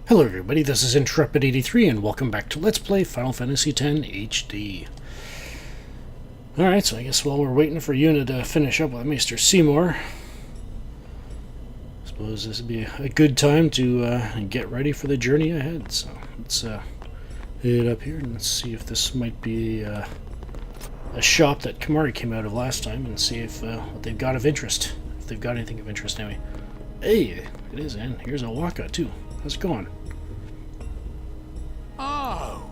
Hello everybody, this is Intrepid83 and welcome back to Let's Play Final Fantasy X HD. Alright, so I guess while we're waiting for Yuna to finish up with Maester Seymour, I suppose this would be a good time to get ready for the journey ahead. So let's head up here and let's see if this might be a shop that Kamari came out of last time and see if what they've got of interest. If they've got anything of interest anyway. Hey, it is, and here's a Waka too. How's it going? Oh!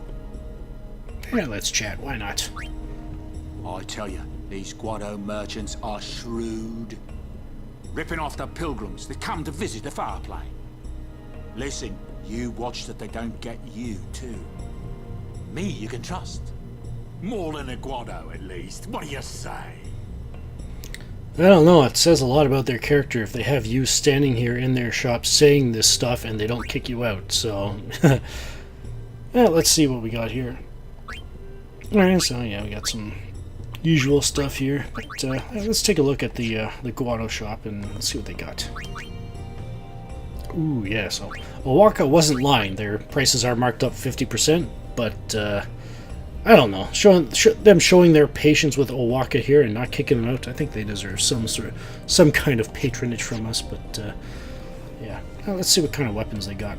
Yeah, let's chat. Why not? I tell you, these Guado merchants are shrewd. Ripping off the pilgrims that come to visit the far plane. Listen, you watch that they don't get you, too. Me you can trust. More than a Guado, at least. What do you say? I don't know, it says a lot about their character if they have you standing here in their shop saying this stuff and they don't kick you out, so... yeah, let's see what we got here. Alright, so yeah, we got some usual stuff here, but let's take a look at the Guado shop and let's see what they got. Ooh, yeah, so Owaka wasn't lying, their prices are marked up 50%, but I don't know. Them showing their patience with Owaka here and not kicking them out, I think they deserve some kind of patronage from us. But yeah, let's see what kind of weapons they got.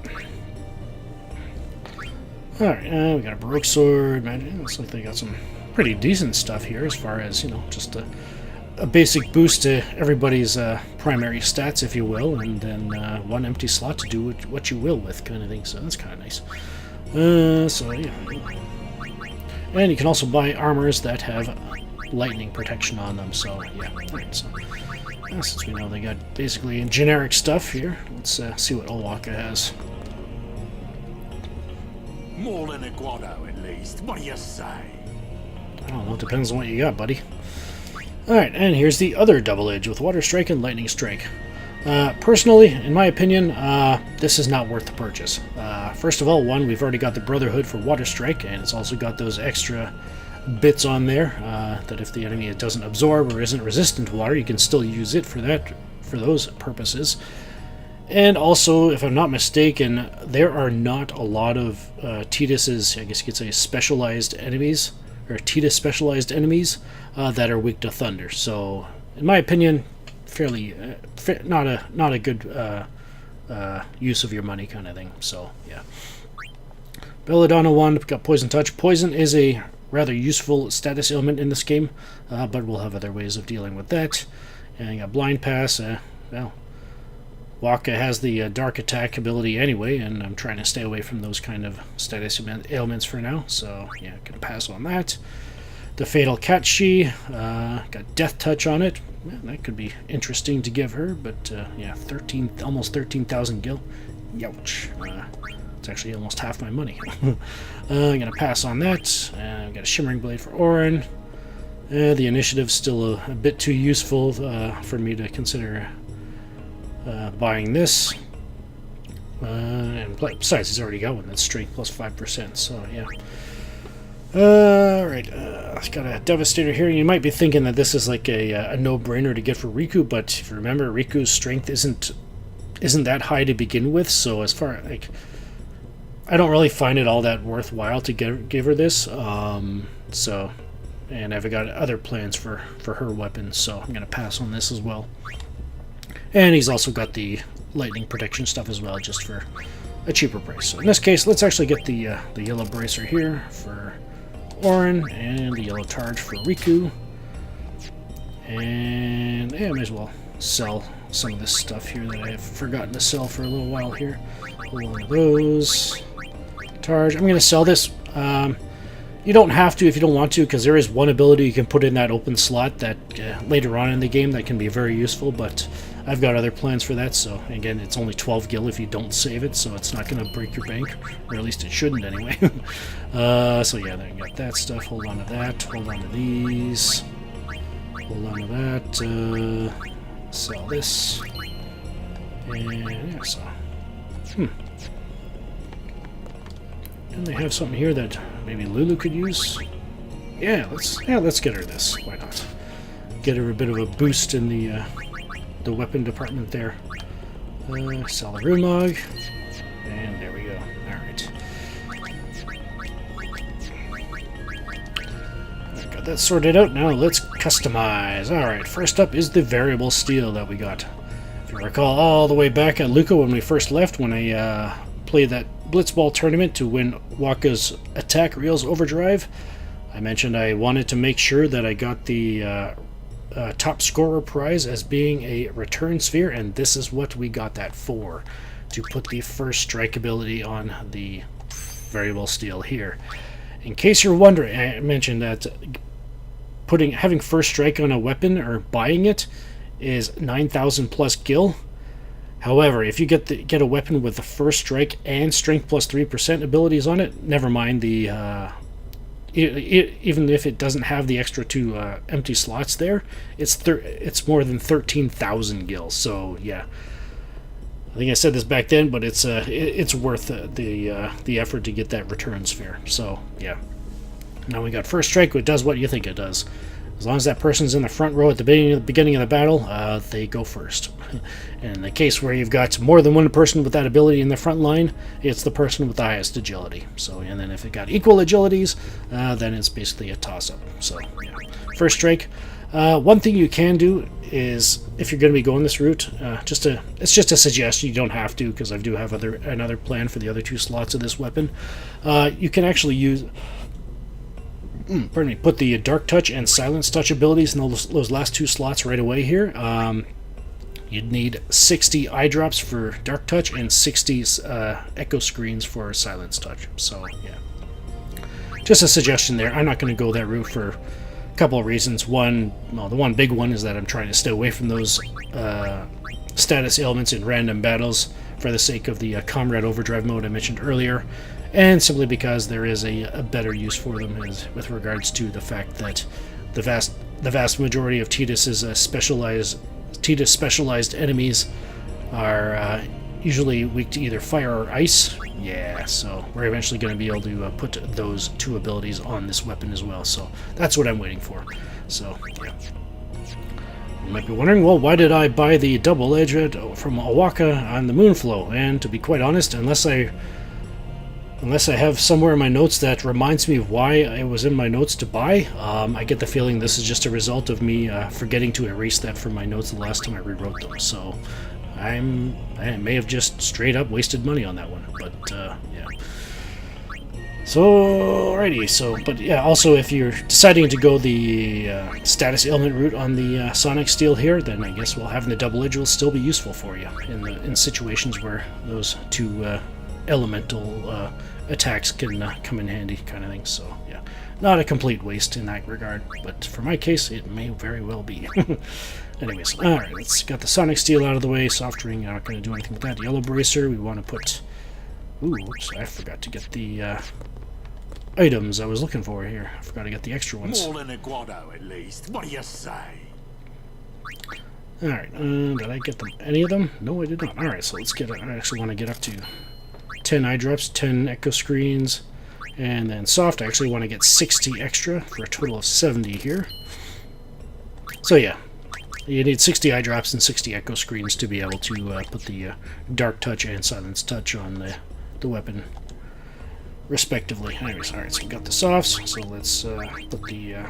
All right, we got a Baroque sword. Man, looks like they got some pretty decent stuff here, as far as just a basic boost to everybody's primary stats, if you will, and then one empty slot to do what you will with, kind of thing. So that's kind of nice. So yeah. And you can also buy armors that have lightning protection on them, so yeah. Right, so since we know they got basically generic stuff here, let's see what Owaka has. More than a Guado, at least. What do you say? I don't know, it depends on what you got, buddy. Alright, and here's the other double edge with Water Strike and Lightning Strike. Personally, in my opinion, this is not worth the purchase. First of all, we've already got the Brotherhood for Water Strike, and it's also got those extra bits on there that if the enemy doesn't absorb or isn't resistant to water, you can still use it for those purposes. And also, if I'm not mistaken, there are not a lot of Tidus's, I guess you could say, specialized enemies, or Tidus specialized enemies that are weak to thunder. So, in my opinion, fairly not a good use of your money kind of thing. So yeah. Belladonna 1 got Poison Touch. Poison is a rather useful status ailment in this game, but we'll have other ways of dealing with that. And you got Blind Pass. Well, Waka has the Dark Attack ability anyway, and I'm trying to stay away from those kind of status ailments for now. So yeah, gonna pass on that. The Fatal Catshi got Death Touch on it. Well, that could be interesting to give her, but yeah, almost 13,000 gil. Youch. It's actually almost half my money. I'm gonna pass on that. I've got a Shimmering Blade for Orin. The initiative's still a bit too useful for me to consider buying this. And besides, he's already got one that's strength plus 5%. So yeah. Alright, I've got a Devastator here. You might be thinking that this is like a no-brainer to get for Riku, but if you remember, Riku's strength isn't that high to begin with, so as far, like, I don't really find it all that worthwhile to give her this, so, and I've got other plans for her weapons, so I'm going to pass on this as well. And he's also got the lightning protection stuff as well, just for a cheaper price. So in this case, let's actually get the yellow bracer here for Orin, and the yellow targe for Riku. And yeah, I may as well sell some of this stuff here that I have forgotten to sell for a little while here. One of those. Targe. I'm going to sell this. You don't have to if you don't want to, because there is one ability you can put in that open slot that later on in the game that can be very useful, but I've got other plans for that, so again, it's only 12 gil if you don't save it, so it's not going to break your bank, or at least it shouldn't anyway. So yeah, there you got that stuff. Hold on to that. Hold on to these. Hold on to that. Sell this. And yeah, so. And they have something here that maybe Lulu could use. Yeah, let's get her this. Why not? Get her a bit of a boost in the weapon department there. Sell the Rumog. And there we go. Alright. Got that sorted out. Now let's customize. Alright, first up is the variable steel that we got. If you recall all the way back at Luca when we first left, when I played that Blitzball tournament to win Waka's Attack Reels Overdrive, I mentioned I wanted to make sure that I got the top scorer prize as being a return sphere, and this is what we got that for, to put the first strike ability on the variable steel here. In case you're wondering, I mentioned that having first strike on a weapon or buying it is 9,000 plus gil. However, if you get a weapon with the first strike and strength plus 3% abilities on it, never mind the even if it doesn't have the extra 2 empty slots there, it's more than 13,000 gil. So yeah, I think I said this back then, but it's worth the effort to get that return sphere. So yeah, now we got first strike. It does what you think it does. As long as that person's in the front row at the beginning of the battle, they go first. And in the case where you've got more than one person with that ability in the front line, it's the person with the highest agility. So, and then if it got equal agilities, then it's basically a toss-up. So, yeah. First strike. One thing you can do is, if you're going to be going this route, it's just a suggestion. You don't have to, because I do have another plan for the other 2 slots of this weapon. You can actually use... put the Dark Touch and Silence Touch abilities in those last 2 slots right away here. You'd need 60 eye drops for Dark Touch and 60 Echo Screens for Silence Touch. So, yeah. Just a suggestion there. I'm not going to go that route for a couple of reasons. One, well, the one big one is that I'm trying to stay away from those status ailments in random battles for the sake of the Comrade Overdrive mode I mentioned earlier. And simply because there is a better use for them with regards to the fact that the vast majority of Tidus's specialized enemies are usually weak to either fire or ice. Yeah, so we're eventually going to be able to put those 2 abilities on this weapon as well. So that's what I'm waiting for. So yeah. You might be wondering, well, why did I buy the double edge from Awaka on the Moonflow? And to be quite honest, unless I have somewhere in my notes that reminds me of why it was in my notes to buy, I get the feeling this is just a result of me forgetting to erase that from my notes the last time I rewrote them. So I may have just straight up wasted money on that one. But yeah. So alrighty. So, but yeah. Also, if you're deciding to go the status ailment route on the Sonic Steel here, then I guess having the double edge will still be useful for you in situations where those 2 elemental attacks can come in handy, kind of thing. So yeah, not a complete waste in that regard, but for my case it may very well be. Anyways, alright, let's got the Sonic Steel out of the way. Soft Ring, not going to do anything with that. Yellow Bracer, we want to put... Ooh, oops, I forgot to get the items I was looking for here. I forgot to get the extra ones. More than a Guado, at least. What do you say? Alright, did I get any of them? No, I did not. Alright, so let's get... I actually want to get up to 10 eye drops, 10 echo screens, and then soft. I actually want to get 60 extra for a total of 70 here. So yeah, you need 60 eye drops and 60 echo screens to be able to put the Dark Touch and Silence Touch on the weapon, respectively. Anyways, alright, so we got the softs, so let's put the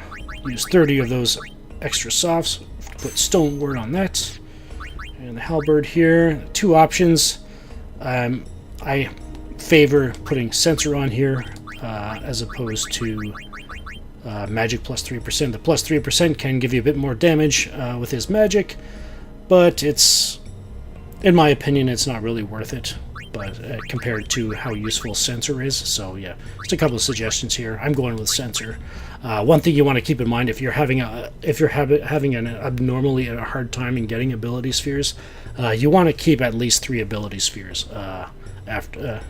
use 30 of those extra softs, put Stone Word on that, and the Halberd here. 2 options. I favor putting Sensor on here as opposed to Magic plus 3%. The plus 3% can give you a bit more damage with his magic, but it's, in my opinion, it's not really worth it. But compared to how useful Sensor is, so yeah, just a couple of suggestions here. I'm going with Sensor. One thing you want to keep in mind if you're having an abnormally hard time in getting ability spheres, you want to keep at least 3 ability spheres. After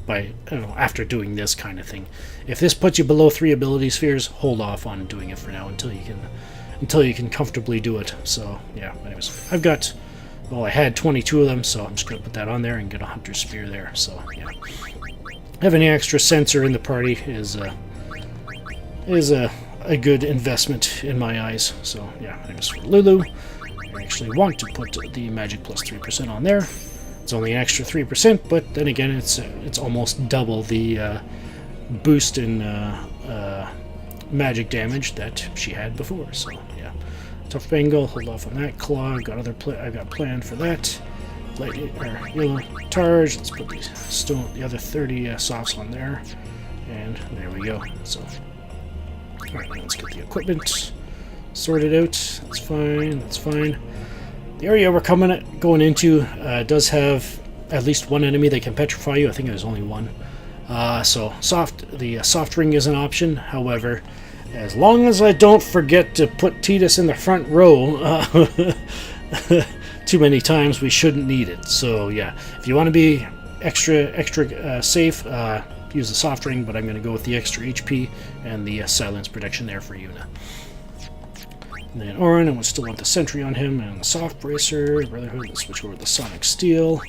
after doing this kind of thing. If this puts you below 3 ability spheres, hold off on doing it for now until you can comfortably do it. So yeah, anyways, I had 22 of them, so I'm just gonna put that on there and get a Hunter's Spear there. So yeah, having an extra Sensor in the party is a good investment in my eyes. So yeah, anyways, for Lulu, I actually want to put the Magic plus 3% on there. It's only an extra 3%, but then again, it's almost double the boost in magic damage that she had before. So yeah, Tough Bengal, hold off on that. Claw, I've got planned for that. Lightning or yellow targe. Let's put the other 30 softs on there, and there we go. So, all right, let's get the equipment sorted out. That's fine. That's fine. The area we're going into does have at least one enemy that can petrify you. I think there's only one. So the soft ring is an option. However, as long as I don't forget to put Titus in the front row too many times, we shouldn't need it. So yeah, if you want to be extra safe, use the soft ring, but I'm going to go with the extra HP and the silence protection there for Yuna. And then Orin, and we'll still want the sentry on him, and the soft bracer, Brotherhood, let's switch over to the sonic steel.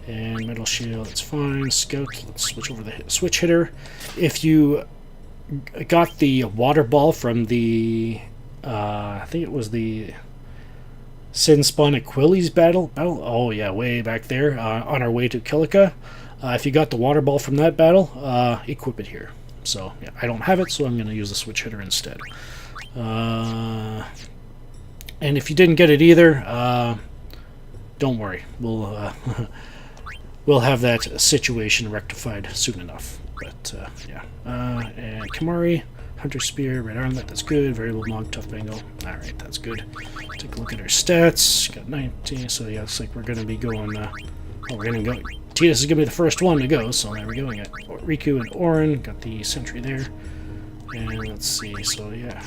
And metal shield, that's fine. Scout, let's switch over the switch hitter. If you got the water ball from the, I think it was the Sin Spawn Achilles battle. Oh yeah, way back there on our way to Kilika. If you got the water ball from that battle, equip it here. So yeah, I don't have it, so I'm going to use the switch hitter instead. And if you didn't get it either, don't worry. We'll we'll have that situation rectified soon enough. But yeah, and Kamari, Hunter Spear, Red Armlet, that's good. Variable Monk, Tough Bengal. All right, that's good. Take a look at our stats. Got 19, so yeah, looks like we're going to be going. Oh, we're going to go. Titus is going to be the first one to go, so there we go. We got Riku and Orin, got the sentry there. And let's see, so yeah.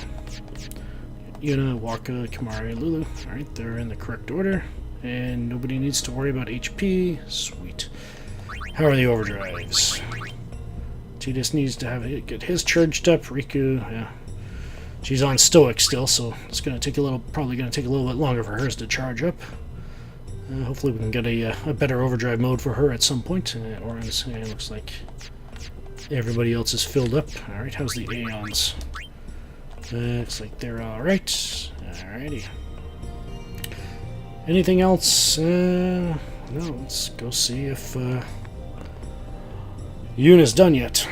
Yuna, Waka, Kamari, Lulu. Alright, they're in the correct order. And nobody needs to worry about HP. Sweet. How are the overdrives? Titus needs to get his charged up. Riku, yeah. She's on Stoic still, so it's going to take probably going to take a little bit longer for hers to charge up. Hopefully we can get a better overdrive mode for her at some point. Orange, looks like everybody else is filled up. Alright, how's the Aeons? Looks like they're alright. Alrighty. Anything else? No, let's go see if Yuna's done yet.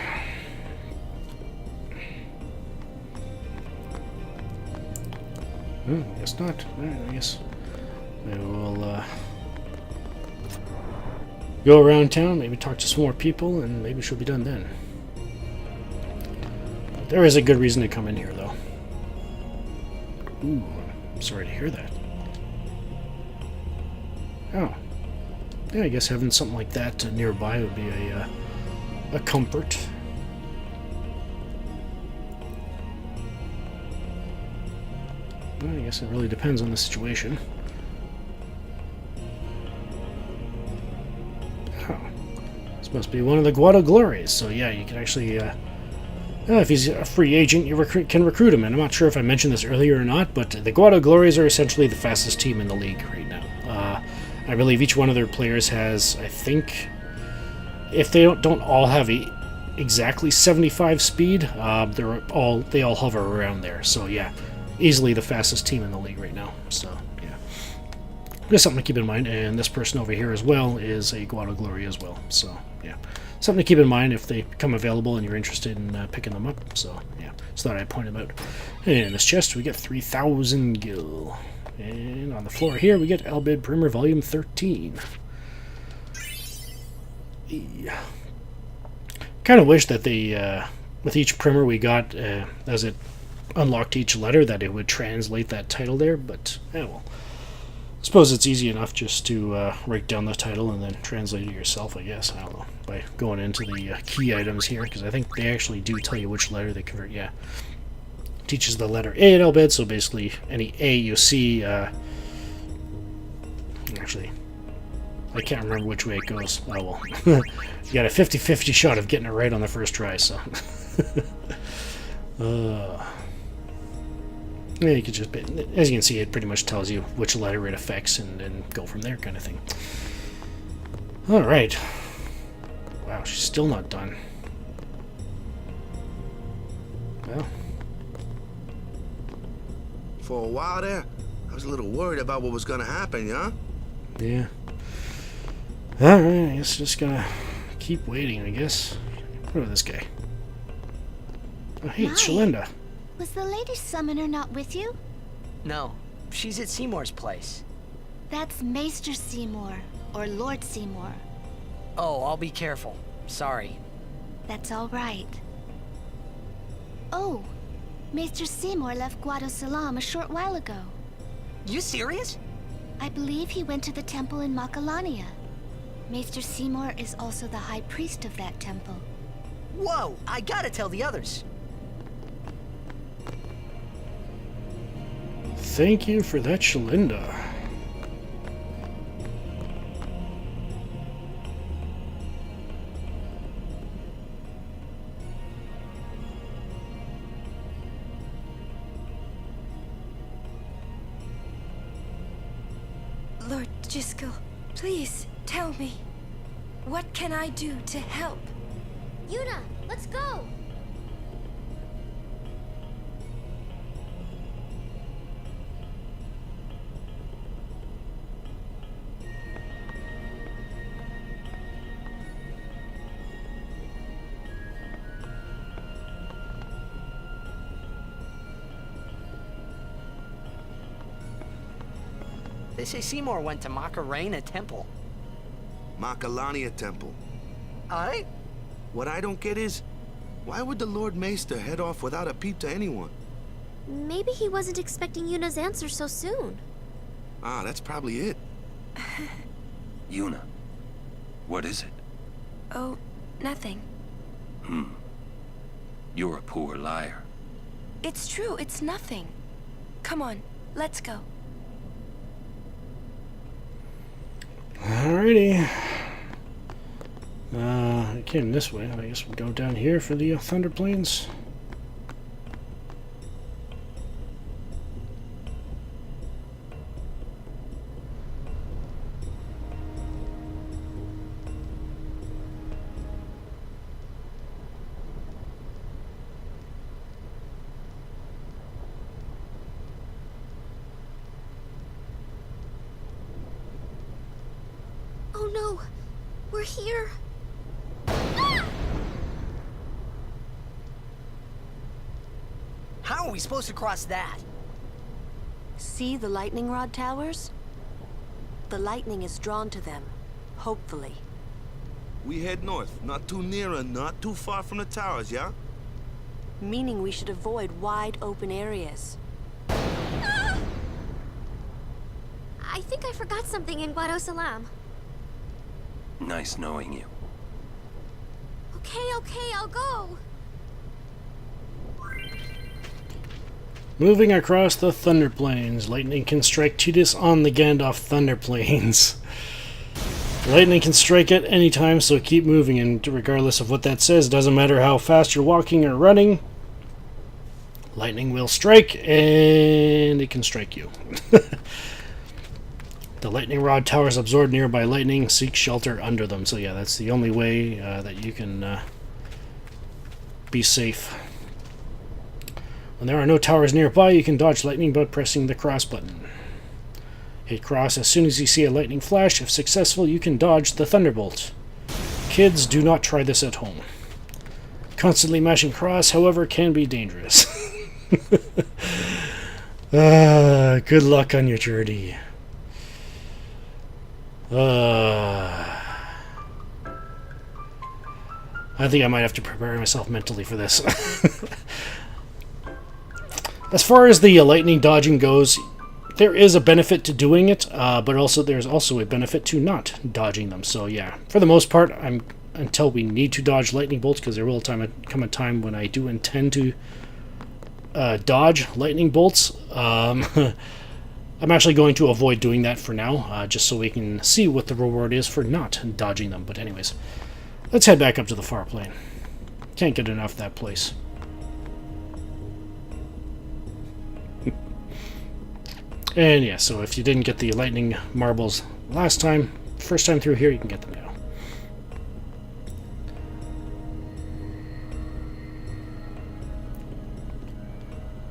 I guess not. Alright, I guess maybe we'll go around town, maybe talk to some more people, and maybe she'll be done then. There is a good reason to come in here, though. Ooh, I'm sorry to hear that. Oh. Yeah, I guess having something like that nearby would be a comfort. Well, I guess it really depends on the situation. Oh. This must be one of the Guado Glories, so yeah, you can actually... if he's a free agent, you can recruit him, and I'm not sure if I mentioned this earlier or not, but the Guado Glories are essentially the fastest team in the league right now. I believe each one of their players has, I think, if they don't all have exactly 75 speed, they all hover around there. So yeah, easily the fastest team in the league right now. So yeah, just something to keep in mind. And this person over here as well is a Guado Glory as well. So yeah. Something to keep in mind if they become available and you're interested in picking them up. So, yeah, just thought I'd point them out. And in this chest, we get 3,000 gil. And on the floor here, we get Albid Primer Volume 13. Yeah. Kind of wish that they, with each primer we got, as it unlocked each letter, that it would translate that title there, but, well. I suppose it's easy enough just to write down the title and then translate it yourself, I guess. I don't know. By going into the key items here, because I think they actually do tell you which letter they convert. Yeah. Teaches the letter A at Albed, so basically any A you see... actually, I can't remember which way it goes. Oh, well. You got a 50-50 shot of getting it right on the first try, so... Yeah, you could just, as you can see, it pretty much tells you which letter it affects and then go from there kind of thing. Alright. Wow, she's still not done. Well. For a while there, I was a little worried about what was going to happen, yeah? Yeah. Alright, I guess just gonna keep waiting, I guess. What about this guy? Oh, hey, it's Shalinda. Was the Lady Summoner not with you? No, she's at Seymour's place. That's Maester Seymour, or Lord Seymour. Oh, I'll be careful. Sorry. That's all right. Oh, Maester Seymour left Guadosalam a short while ago. You serious? I believe he went to the temple in Makalania. Maester Seymour is also the high priest of that temple. Whoa, I gotta tell the others. Thank you for that, Shalinda. Lord Jiskel, please tell me. What can I do to help? Yuna, let's go! They say Seymour went to Macarena Temple. Makalania Temple. Aye? What I don't get is, why would the Lord Maester head off without a peep to anyone? Maybe he wasn't expecting Yuna's answer so soon. Ah, that's probably it. Yuna, what is it? Oh, nothing. You're a poor liar. It's true, it's nothing. Come on, let's go. Alrighty. I came this way. I guess we'll go down here for the Thunder Plains. Oh no! We're here! How are we supposed to cross that? See the lightning rod towers? The lightning is drawn to them, hopefully. We head north, not too near and not too far from the towers, yeah? Meaning we should avoid wide open areas. I think I forgot something in Guadosalam. Nice knowing you. Okay, I'll go. Moving across the Thunder Plains, lightning can strike Tidus on the Gandalf Thunder Plains. Lightning can strike at any time, so keep moving, and regardless of what that says, doesn't matter how fast you're walking or running, lightning will strike, and it can strike you. The lightning rod towers absorb nearby lightning, seek shelter under them. So yeah, that's the only way that you can be safe. When there are no towers nearby, you can dodge lightning by pressing the cross button. Hit cross as soon as you see a lightning flash. If successful, you can dodge the thunderbolt. Kids, do not try this at home. Constantly mashing cross, however, can be dangerous. Good luck on your journey. I think I might have to prepare myself mentally for this. As far as the lightning dodging goes, there is a benefit to doing it, but also there's also a benefit to not dodging them. So yeah, for the most part, until we need to dodge lightning bolts, because there will come a time when I do intend to dodge lightning bolts. I'm actually going to avoid doing that for now, just so we can see what the reward is for not dodging them. But anyways, let's head back up to the far plane. Can't get enough of that place. And yeah, so if you didn't get the lightning marbles last time, first time through here, you can get them now.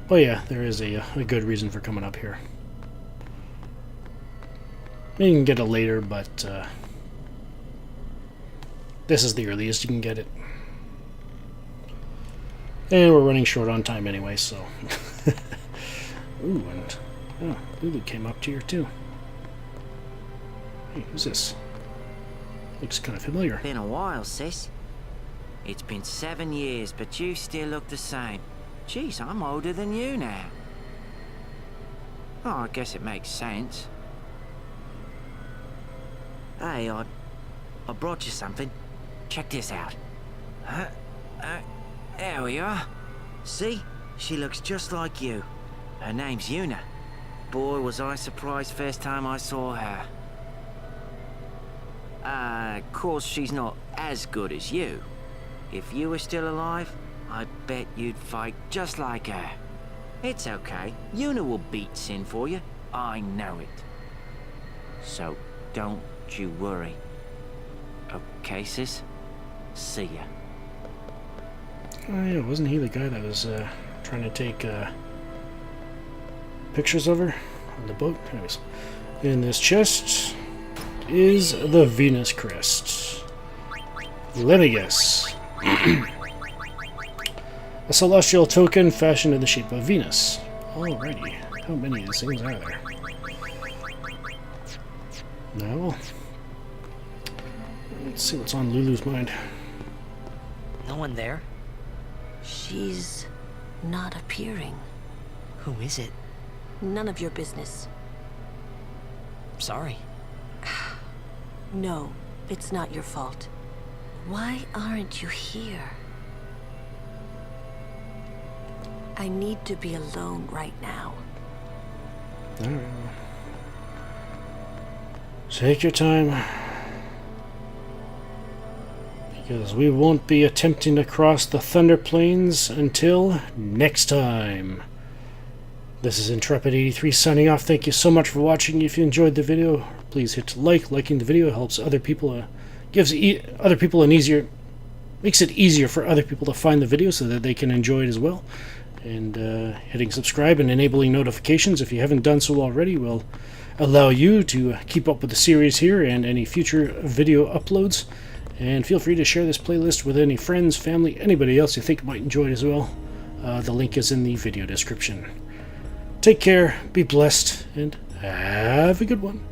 But yeah, there is a good reason for coming up here. You can get it later, but this is the earliest you can get it. And we're running short on time anyway, so... Ooh, and... Oh, Lulu came up here too. Hey, who's this? Looks kind of familiar. Been a while, sis. It's been 7 years, but you still look the same. Jeez, I'm older than you now. Oh, I guess it makes sense. Hey, I brought you something. Check this out. There we are. See? She looks just like you. Her name's Yuna. Boy, was I surprised first time I saw her. Of course she's not as good as you. If you were still alive, I bet you'd fight just like her. It's okay. Yuna will beat Sin for you. I know it. So, don't you worry. Okay, sis? See ya. Oh yeah, wasn't he the guy that was trying to take pictures of her on the boat? Anyways, in this chest is the Venus crest. Let me guess. A celestial token fashioned in the shape of Venus. Alrighty. How many of these things are there? No. Let's see what's on Lulu's mind. No one there? She's not appearing. Who is it? None of your business. Sorry. No, it's not your fault. Why aren't you here? I need to be alone right now. Alright. Take your time. Because we won't be attempting to cross the Thunder Plains until next time. This is Intrepid83 signing off. Thank you so much for watching. If you enjoyed the video, please hit like. Liking the video helps other people, gives other people an easier, makes it easier for other people to find the video so that they can enjoy it as well. And hitting subscribe and enabling notifications if you haven't done so already will allow you to keep up with the series here and any future video uploads. And feel free to share this playlist with any friends, family, anybody else you think might enjoy it as well. The link is in the video description. Take care, be blessed, and have a good one.